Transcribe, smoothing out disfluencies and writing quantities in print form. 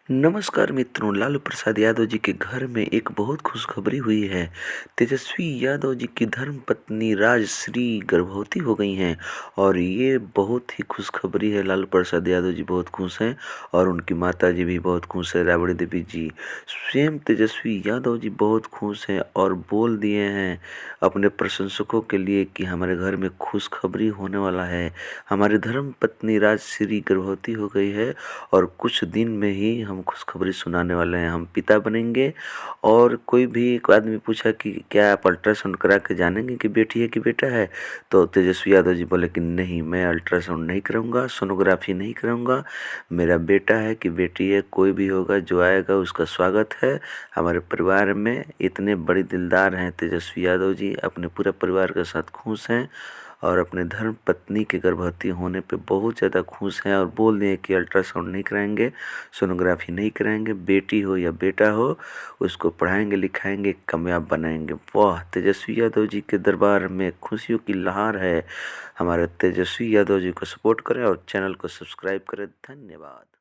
नमस्कार मित्रों, लालू प्रसाद यादव जी के घर में एक बहुत खुशखबरी हुई है। तेजस्वी यादव जी की धर्मपत्नी राजश्री गर्भवती हो गई हैं और ये बहुत ही खुशखबरी है। लालू प्रसाद यादव जी बहुत खुश हैं और उनकी माता जी भी बहुत खुश है, राबड़ी देवी जी। स्वयं तेजस्वी यादव जी बहुत खुश हैं और बोल दिए हैं अपने प्रशंसकों के लिए कि हमारे घर में खुशखबरी होने वाला है। हमारी धर्मपत्नी राजश्री गर्भवती हो गई है और कुछ दिन में ही हम खुशखबरी सुनाने वाले हैं, हम पिता बनेंगे। और कोई भी एक आदमी पूछा कि क्या आप अल्ट्रासाउंड करा के जानेंगे कि बेटी है कि बेटा है, तो तेजस्वी यादव जी बोले कि नहीं, मैं अल्ट्रासाउंड नहीं कराऊंगा, सोनोग्राफी नहीं कराऊंगा। मेरा बेटा है कि बेटी है, कोई भी होगा जो आएगा उसका स्वागत है। हमारे परिवार में इतने बड़े दिलदार हैं तेजस्वी यादव जी, अपने पूरे परिवार के साथ खुश हैं और अपने धर्म पत्नी के गर्भवती होने पे बहुत ज़्यादा खुश हैं और बोल दिए कि अल्ट्रासाउंड नहीं कराएंगे, सोनोग्राफी नहीं कराएंगे, बेटी हो या बेटा हो उसको पढ़ाएंगे लिखाएंगे, कामयाब बनाएंगे। वाह, तेजस्वी यादव जी के दरबार में खुशियों की लहर है। हमारे तेजस्वी यादव जी को सपोर्ट करें और चैनल को सब्सक्राइब करें। धन्यवाद।